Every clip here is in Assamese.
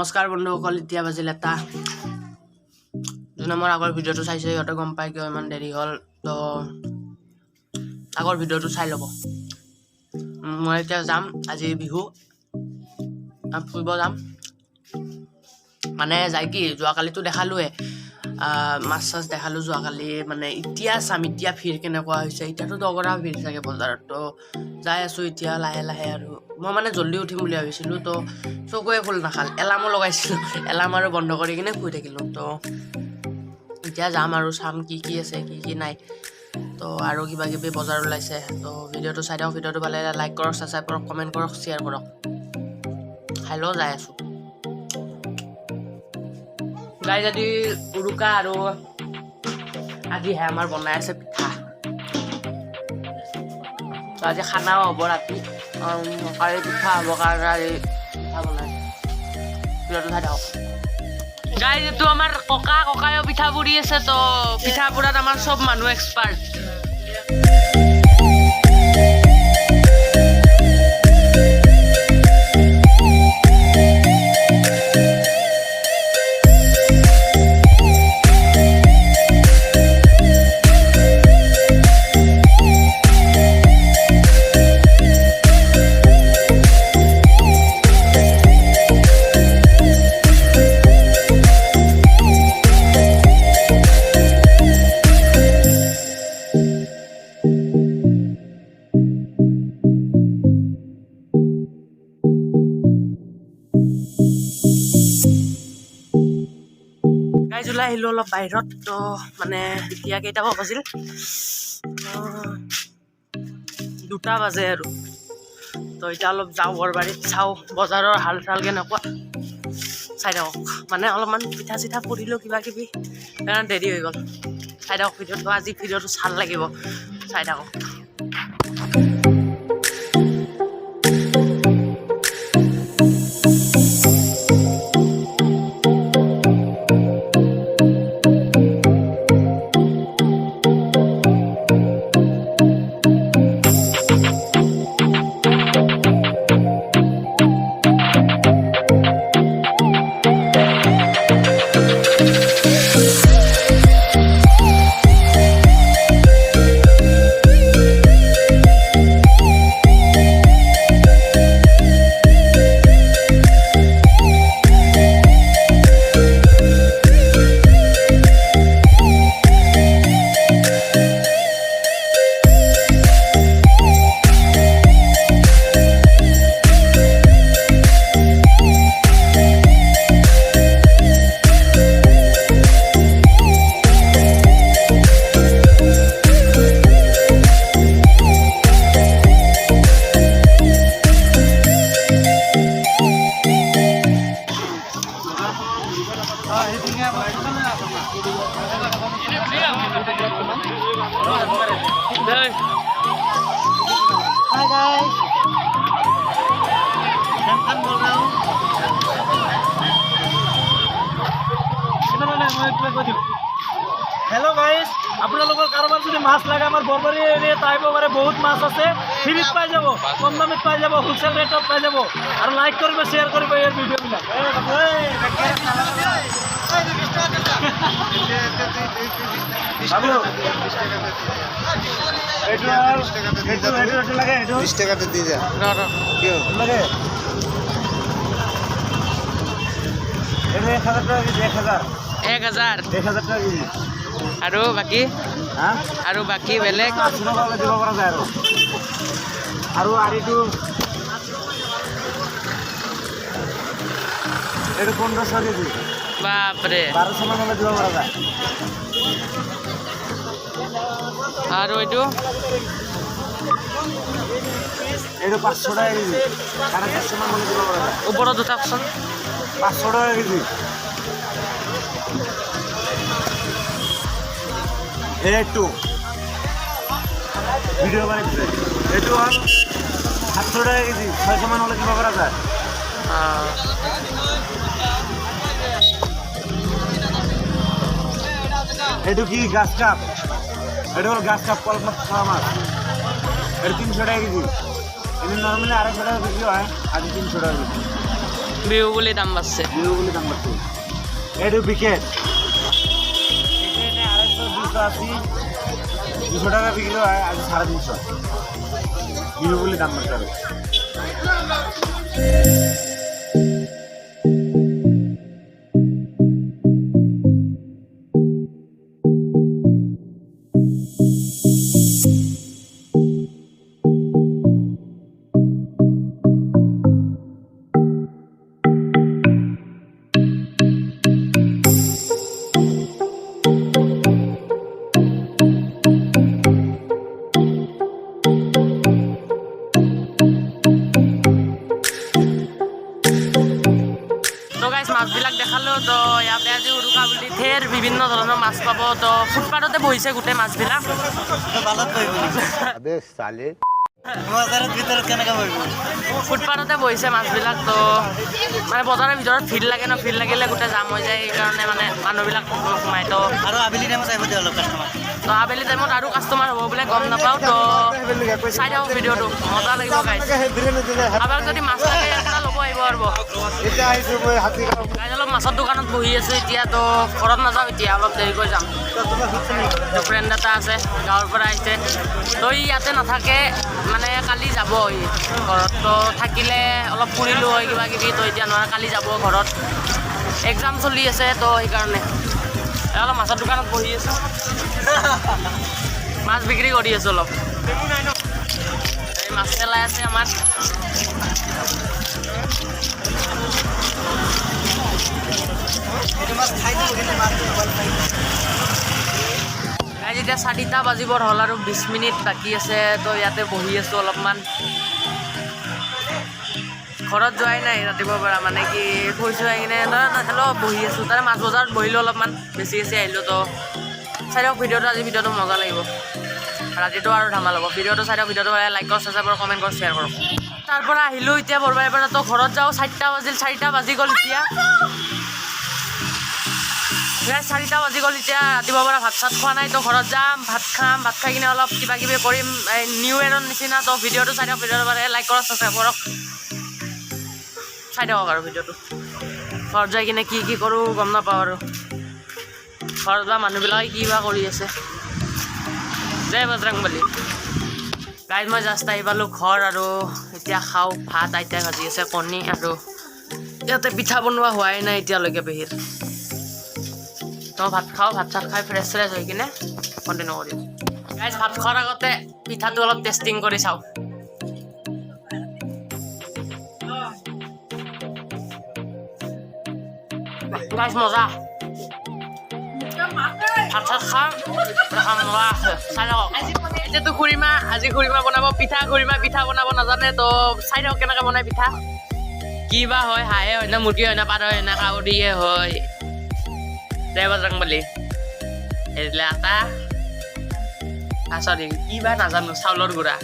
নমস্কাৰ বন্ধুসকল, এতিয়া বাজিল এটা। যোনে মোৰ আগৰ ভিডিঅ'টো চাইছে সিহঁতে গম পায় কিয় ইমান দেৰি হ'ল। তো আগৰ ভিডিঅ'টো চাই ল'ব। মই এতিয়া যাম, আজি বিহু ফুৰিব যাম। মানে যাই কি যোৱাকালিতো দেখালোৱে, মাছ চাছ দেখালোঁ যোৱাকালি। মানে এতিয়া চাম এতিয়া ভিৰ কেনেকুৱা হৈছে। এতিয়াতো দগৰা ভিৰ চাগে বজাৰত। তো যাই আছোঁ এতিয়া লাহে লাহে। আৰু মই মানে জল্দি উঠিম বুলি ভাবিছিলোঁ, তো চকুৱে খোল নাখাল। এলাৰ্মো লগাইছিলোঁ, এলাৰ্ম আৰু বন্ধ কৰি কিনে শুই থাকিলোঁ। তো এতিয়া যাম আৰু চাম কি কি আছে কি কি নাই। তো আৰু কিবা কিবি বজাৰ ওলাইছে। তো ভিডিঅ'টো চাই দিয়ক। ভিডিঅ'টো ভালে লাইক কৰক, ছাবস্ক্ৰাইব কৰক, কমেণ্ট কৰক, শ্বেয়াৰ কৰক। হেল্ল' যাই আছোঁ গাইজ। আজি উৰুকা আৰু আজিহে আমাৰ বনাই আছে পিঠা। তো আজি খানাও হ'ব ৰাতি। কালি পিঠা হ'ব কাৰণে আজি পিঠা বনাই ভিডিঅ'টো চাই থাকক গাইজ। এইটো আমাৰ ককায়ো পিঠা পুৰি আছে। তো পিঠা পুৰাত আমাৰ চব মানুহ এক্সপাৰ্ট। ওলাই আহিলোঁ অলপ বাহিৰত। তো মানে এতিয়া কেইটা বাজিল, 2টা বাজে আৰু। তো এতিয়া অলপ যাওঁ বৰবাৰীত, চাওঁ বজাৰৰ হাল চাল কেনেকুৱা চাই থাকক। মানে অলপমান পিঠা চিঠা পুৰিলোঁ কিবা কিবি, সেইকাৰণে দেৰি হৈ গ'ল। চাই থাকক ভিডিঅ'টো। আজি ভিডিঅ'টো ভাল লাগিব, চাই থাকক। Hi guys, Samkan बोल रहा हूँ। हेलो गाइस, আপোনালোকৰ কাৰোবাৰ যদি মাছ লাগে আমাৰ বৰবাৰী এৰিয়াত আহিব পাৰে। বহুত মাছ আছে, ফ্ৰীত পাই যাব, কম দামত পাই যাব, হোলচেল ৰেটত পাই যাব। আৰু লাইক কৰিব, শ্বেয়াৰ কৰিব এই ভিডিঅ'বিলাক। আৰু বাকী বেলেগ দিব পৰা যায়। আৰু আৰিটো এইটো 1500 কেজি। বাপৰে। 1200 মান দিব পৰা যায়। আৰু এইটো 500 টাকা কেজি, 450 মান দিব পৰা যায়। ওপৰত দুটা অপশ্যন 500 টাকা কেজি। এইটো ভিডিঅ' বনাইছে, এইটো হ'ল 700 টাকা কেজি, 600 মান হ'লে দিব পৰা যায়। এইটো কি গাছ কাপ, এটা হলো গাছ কাপ কলমাছ খাওয়া মাছ। এটা 300 টাকা কেজি। এমনি নর্মালি 250 টাকা কেজি হয়, আজ 300 টাকা কেজি। বিহু বুলি দাম বাঢ়ছে বিহু বুলি দাম বাঢ়ছে এইটো বিকেট এনে 280 200 টাকা বিক্রি হয় আজ 350 বিহু বুলি দাম বাঢ়ছে আৰু মাছবিলাক দেখালো তো ইয়াতে আজি উৰুকা বুলি ঢেৰ বিভিন্ন ধৰণৰ মাছ পাব তো ফুটপাথতে বহিছে গোটেই মাছবিলাক ফুটপাথতে বহিছে মাছবিলাক তো মানে বজাৰৰ ভিতৰত ভিৰ লাগে ন ভিৰ লাগিলে গোটেই জাম হৈ যায় সেইকাৰণে মানে মানুহবিলাক সোমাই তো আৰু আবেলি টাইমত আহিব দিয়া অলপ কাষ্টমাৰ তো আবেলি টাইমত আৰু কাষ্টমাৰ হ'ব বোলে গম নাপাওঁ তো চাই থাকক ভিডিঅ'টো মজা লাগিব গাইজ আবাৰ যদি মাছ লাগে এটা ল'ব আহিব আৰু গাইজ অলপ মাছৰ দোকানত বহি আছোঁ এতিয়া তো ঘৰত নাযাওঁ এতিয়া অলপ দেৰিকৈ যাম ফ্ৰেণ্ড এটা আছে গাঁৱৰ পৰা আহিছে তো ই ইয়াতে নাথাকে মানে কালি যাব ঘৰত তো থাকিলে অলপ ফুৰিলোঁ হয় কিবা কিবি তো এতিয়া নহয় কালি যাব ঘৰত এক্সাম চলি আছে তো সেইকাৰণে অলপ মাছৰ দোকানত বহি আছোঁ মাছ বিক্ৰী কৰি আছোঁ অলপ এই মাছ পেলাই আছে আমাৰ এতিয়া 4টা বাজিবৰ হ'ল আৰু 20 মিনিট বাকী আছে তো ইয়াতে বহি আছোঁ অলপমান ঘৰত যোৱাই নাই ৰাতিপুৱাৰ পৰা মানে কি থৈছোঁ আহি কিনে হেল্ল' বহি আছোঁ তাৰে মাছ বজাৰত বহিলোঁ অলপমান বেছি আহিলোঁ তো চাই দিয়ক ভিডিঅ'টো আজি ভিডিঅ'টো মজা লাগিব ৰাতিটো আৰু ধামাল হ'ব ভিডিঅ'টো চাই দিয়ক ভিডিঅ'টো লাইক কৰক চাবস্ক্ৰাইব কৰক কমেণ্ট কৰক শ্বেয়াৰ কৰক তাৰ পৰা আহিলোঁ এতিয়া বৰবাৰীৰ পৰা তো ঘৰত যাওঁ 4টা বাজিল 4টা বাজি গ'ল এতিয়া 4টা বাজি গ'ল এতিয়া ৰাতিপুৱাৰ পৰা ভাত চাত খোৱা নাই তো ঘৰত যাম ভাত খাম ভাত খাই কিনে অলপ কিবা কিবি কৰিম নিউ ইয়েৰৰ নিচিনা তো ভিডিঅ'টো চাই দিয়ক ভিডিঅ'টো পাৰে লাইক কৰক ছাবস্ক্ৰাইব কৰক চাই দিয়ক আৰু ভিডিঅ'টো ঘৰত যাই কিনে কি কি কৰোঁ গম নাপাওঁ আৰু ঘৰত বা মানুহবিলাকে কি বা কৰি আছে জয় বজৰংবলী গাইজ মই জাষ্ট আহি পালোঁ ঘৰ আৰু এতিয়া খাওঁ ভাত আইতাই ভাজি আছে কণী আৰু ইয়াতে পিঠা বনোৱা হোৱাই নাই এতিয়ালৈকে পেহীৰ তো ভাত খাওঁ ভাত চাত খাই ফ্ৰেছ হৈ কিনে কণ্টিনিউ কৰিম গাইজ ভাত খোৱাৰ আগতে পিঠাটো অলপ টেষ্টিং কৰি চাওঁ গাইজ মজা ভাত চাত খাম মজা আছে চাই থাকক এতিয়াতো খুৰীমা আজি খুৰীমা বনাব পিঠা বনাব নাজানে তো চাই থাকক কেনেকৈ বনাই পিঠা কি বা হয় হাঁহে হয় না মুৰ্গী হয় না পাৰ হয় না কাউৰীয়ে হয় জয় বজৰংবলী এইদিলে আটা চৰি কি বা নাজানো চাউলৰ গুড়া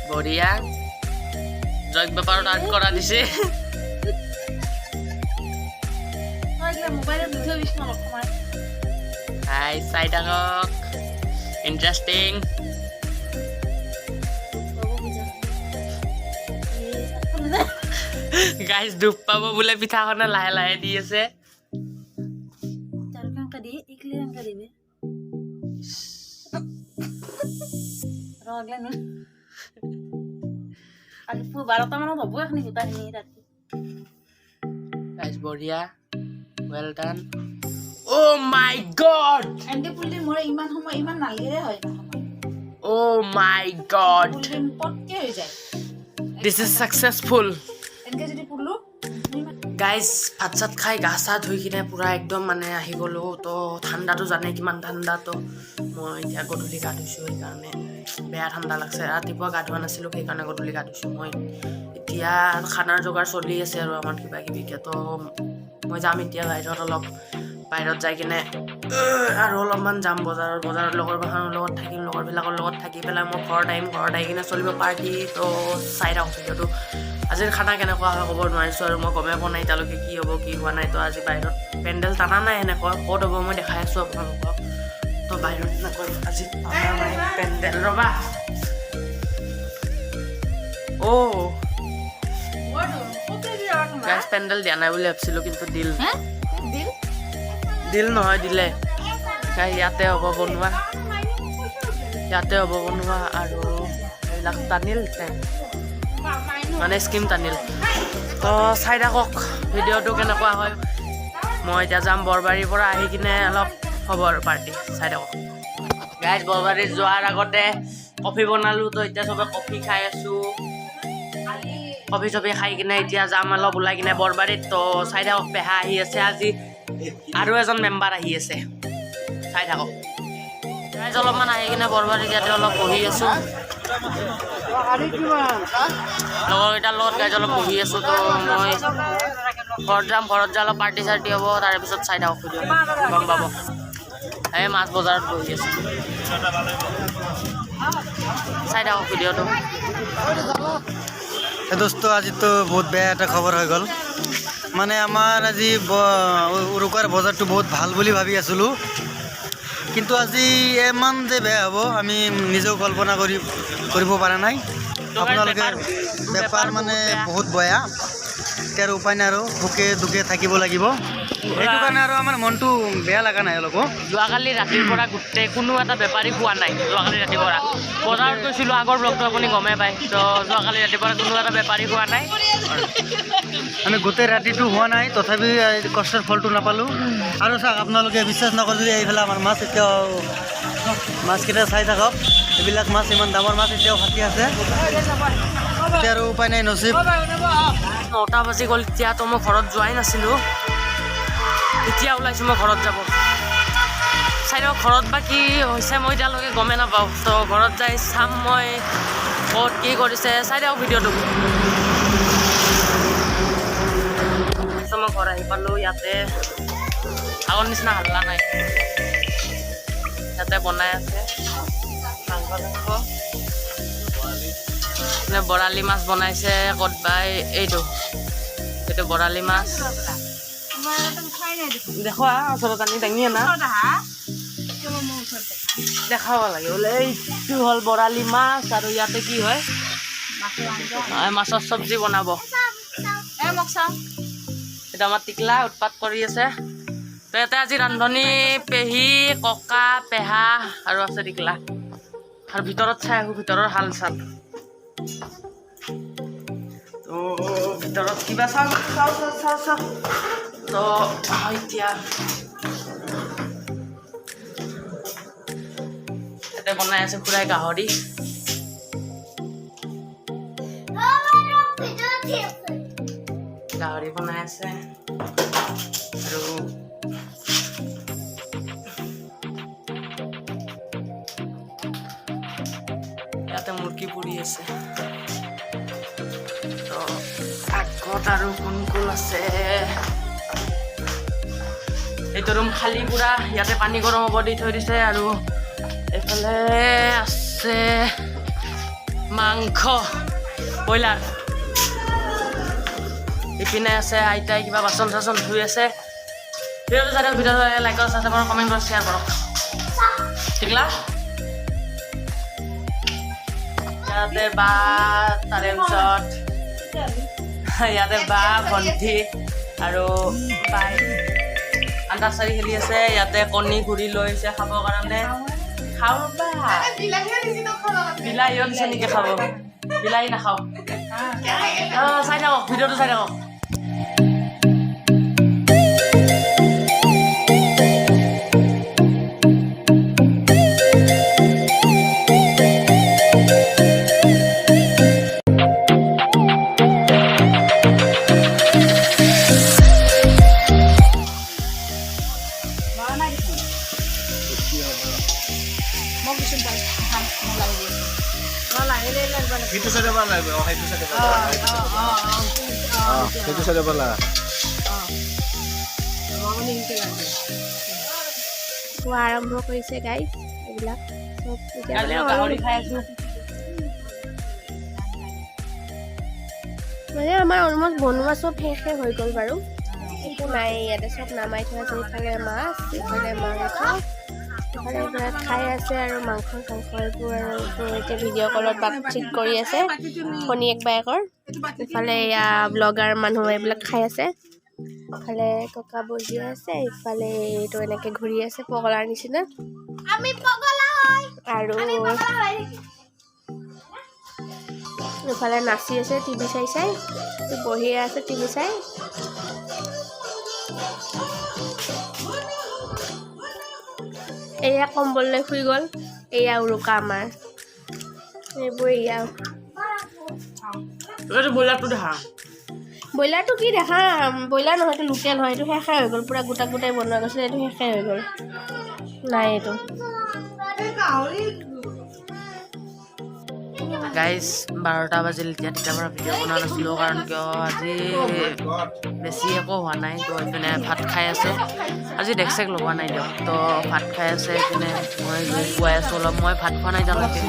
বঢ়িয়া জৈৱ বেপাৰত আৰ্ট কৰা দিছে হাই চাই থাকক ইণ্টাৰেষ্টিং গাইজ দুখ পাব বোলে পিঠাখনে লাহে লাহে দি আছে গাইজ বঢ়িয়া well done Oh my god! এন্ডে পুলি মৰে ইমান সময় ইমান নালগেৰে হয় না Oh my god! পুলি পটকে হৈ যায় This is successful. এনকে যদি পুলু গাইজ ভাত চাত খাই গা চা ধুই কিনে পুৰা একদম মানে আহি গ'লোঁ তো ঠাণ্ডাটো জানে কিমান ঠাণ্ডা তো মই এতিয়া গধূলি গা ধুইছোঁ সেইকাৰণে বেয়া ঠাণ্ডা লাগছে ৰাতিপুৱা গা ধোৱা নাছিলোঁ সেইকাৰণে গধূলি গা ধুইছোঁ মই এতিয়া খানাৰ যোগাৰ চলি আছে আৰু আমাৰ কিবা কিবিকে তো মই যাম এতিয়া বাহিৰত যাই কিনে আৰু অলপমান যাম বজাৰত লগৰবিলাকৰ লগত থাকি পেলাই মই ঘৰত আহি কিনে চলিব পাৰ্টি তো চাই থাকক ভিডিঅ'টো আজিৰ খানা কেনেকুৱা হয় ক'ব নোৱাৰিছোঁ আৰু মই গমেই পোৱা নাই এতিয়ালৈকে কি হ'ব কি হোৱা নাই তো আজি বাহিৰত পেণ্ডেল টানা নাই এনেকুৱা ক'ত হ'ব মই দেখাই আছোঁ আপোনালোকক তো বাহিৰত এনেকৈ আজি টানা নাই পেণ্ডেল ৰ'বা গাইজ পেণ্ডেল দিয়া নাই বুলি ভাবিছিলোঁ কিন্তু দিল হা দিল দিল নহয় দিলে ইয়াতে হ'ব বনোৱা আৰু এইবিলাক টানিল মানে স্কিম টানিল তো চাই থাকক ভিডিঅ'টো কেনেকুৱা হয় মই এতিয়া যাম বৰবাৰীৰ পৰা আহি কিনে অলপ হ'ব আৰু পাৰ্টি চাই থাকক গাইজ বৰবাৰীত যোৱাৰ আগতে কফি বনালোঁ তো এতিয়া চবে কফি খাই আছোঁ কফি চফি খাই কিনে এতিয়া যাম অলপ ওলাই কিনে বৰবাৰীত তো চাই থাকক পেহা আহি আছে আজি আৰু এজন মেম্বাৰ আহি আছে চাই থাকক গাইজ অলপমান আহি কিনে বৰবাৰীত ইয়াতে অলপ বহি আছোঁ লগৰকেইটাৰ লগত গাইজ অলপ বহি আছোঁ তো মই ঘৰত যাই অলপ পাৰ্টি চাৰ্টি হ'ব তাৰে পিছত চাই থাকক ভিডিঅ' গম পাব এই মাছ বজাৰত বহি আছোঁ চাই থাকক ভিডিঅ'টো দোস্ত আজি তো বহুত বেয়া এটা খবৰ হৈ গ'ল মানে আমাৰ আজি উৰুকাৰ বজাৰটো বহুত ভাল বুলি ভাবি আছিলোঁ কিন্তু আজি ইমান যে বেয়া হ'ব আমি নিজেও কল্পনা কৰিব পৰা নাই আপোনালোকে বেপাৰ মানে বহুত বেয়া এতিয়া আৰু উপায় নাই আৰু সুখে দুখে থাকিব লাগিব সেইটো কাৰণে আৰু আমাৰ মনটো বেয়া লগা নাই অলপো যোৱাকালি ৰাতিৰ পৰা গোটেই কোনো এটা বেপাৰী পোৱা নাই যোৱাকালি ৰাতিৰ পৰা বজাৰত গৈছিলোঁ আগৰ ব্লগটো আপুনি গমেই পায় তো যোৱাকালি ৰাতিৰ পৰা কোনো এটা বেপাৰী পোৱা নাই আমি গোটেই ৰাতিটো হোৱা নাই তথাপি কষ্টৰ ফলটো নাপালোঁ আৰু চাওক আপোনালোকে বিশ্বাস নকৰে যদি এইফালে আমাৰ মাছ এতিয়াও মাছকেইটা চাই থাকক এইবিলাক মাছ ইমান ডাঙৰ মাছ এতিয়াও ফাটি আছে এতিয়া আৰু উপায় নাই নচিব 9টা বাজি গ'ল এতিয়াতো মই ঘৰত যোৱাই নাছিলোঁ এতিয়া ওলাইছোঁ মই ঘৰত যাব চাই দিয়ক ঘৰত বা কি হৈছে মই এতিয়ালৈকে গমেই নাপাওঁ তো ঘৰত যাই চাম মই ক'ত কি কৰিছে চাই দিয়ক ভিডিঅ'টো মই ঘৰ আহি পালোঁ ইয়াতে আগৰ নিচিনা হাল্লা নাই ইয়াতে বনাই আছে মাংস বৰালি মাছ বনাইছে ক'তবাই এইটো বৰালি মাছ দেখুৱা ওচৰত আনি দাঙি আনা দেখাব লাগে বোলে এইটো হ'ল বৰালি মাছ আৰু ইয়াতে কি হয় মাছৰ চব্জি বনাব এইটো আমাৰ টিকলা উৎপাত কৰি আছে তো ইয়াতে আজি ৰান্ধনি পেহী ককা পেহা আৰু আছে টিকলা আৰু ভিতৰত চাই আহোঁ ভিতৰৰ হাল চাল তো ভিতৰত কিবা চাওঁ তো এতিয়া ইয়াতে বনাই আছে খুৰাই গাহৰি বনাই আছে আৰু ইয়াতে মুৰ্গী পুৰি আছে তো আগত আৰু কোন আছে এইটো ৰুম খালী পুৰা ইয়াতে পানী গৰম হ'ব দি থৈ দিছে আৰু এইফালে আছে মাংস ব্ৰইলাৰ ইপিনে আছে আইতাই কিবা বাচন চাচন ধুই আছে ভিডিঅ'টো চাই ভিডিঅ'টো লাইক কৰক ছাবস্ক্ৰাইব কৰক কমেণ্ট কৰক শ্বেয়াৰ কৰক ঠিকলা ইয়াতে বা তাৰে পিছত ইয়াতে বা ভণ্টি আৰু বাই আন্দাজচাৰি খেলি আছে ইয়াতে কণী ঘূৰি লৈছে খাবৰ কাৰণে খাওঁ বা বিলাহীও দিছে নেকি খাব বিলাহী নাখাওঁ চাই থাকক ভিডিঅ'টো চাই থাকক সেইটো চাইডে ভাল লাগিব সেইটো চাইডে সেইটো চাইডে ভাল খোৱা আৰম্ভ কৰিছে গাইজ এইবিলাক চব মানে আমাৰ অলমষ্ট বনোৱা চব শেষে হৈ গ'ল বাৰু একো নাই ইয়াতে চব নামাই থোৱা আছে ইফালে মাছ ইফালে মাংস ইফালে খাই আছে আৰু মাংস এইবোৰ আৰু এতিয়া ভিডিঅ' কলত বাতচিত কৰি আছে ভনীয়েক বায়েকৰ ইফালে এয়া ব্লগাৰ মানুহ এইবিলাক খাই আছে, ইফালে ককা বহি আছে, ইফালে এইটো এনেকৈ ঘূৰি আছে পগলাৰ নিচিনা। আৰু ইফালে নাচি আছে টিভি চাই চাই, বহি আছে টিভি চাই। এয়া কম্বল লৈ শুই গ'ল, এয়া উৰুকা আমাৰ। এইবোৰ এয়া এইটো ব্ৰইলাৰটো দেখা ব্ৰইলাৰটো কি দেখা, ব্ৰইলাৰ নহয়, এইটো লোকেল হয়, এইটো শেষে হৈ গ'ল, পূৰা গোটা গোটাই বনোৱা গৈছিলে, এইটো শেষে হৈ গ'ল, নাই এইটো। গাইজ 12টা বাজিল এতিয়া, তেতিয়াৰ পৰা ভিডিঅ' বনোৱা নাছিলোঁ কাৰণ কিয় আজি বেছি একো হোৱা নাই। তো এইপিনে ভাত খাই আছে, আজি ডেক চেক লগোৱা নাই দিয়ক। তো ভাত খাই আছে এইপিনে, মই জুই পুৱাই আছোঁ অলপ, মই ভাত খোৱা নাই এতিয়ালৈকে।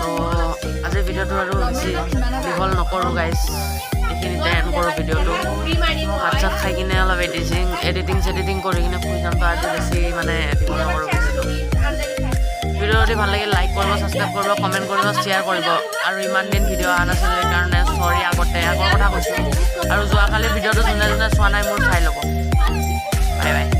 তো আজিৰ ভিডিঅ'টো আৰু বেছি দীঘল নকৰোঁ গাইজ, এইখিনিতে এণ্ড কৰোঁ ভিডিঅ'টো। ভাত চাত খাই কিনে অলপ এডিটিং কৰি কিনে শুই যাম। তো আজি বেছি মানে দীঘল নকৰোঁ ভিডিঅ'টো। ভিডিঅ' যদি ভাল লাগিল লাইক কৰিব, ছাবস্ক্ৰাইব কৰিব, কমেণ্ট কৰিব, শ্বেয়াৰ কৰিব। আৰু ইমান দিন ভিডিঅ' অহা নাছিল সেইকাৰণে চৰি, আগৰ কথা কৈছোঁ। আৰু যোৱাকালি ভিডিঅ'টো যোনে যোনে চোৱা নাই মোৰ চাই ল'ব। Bye bye.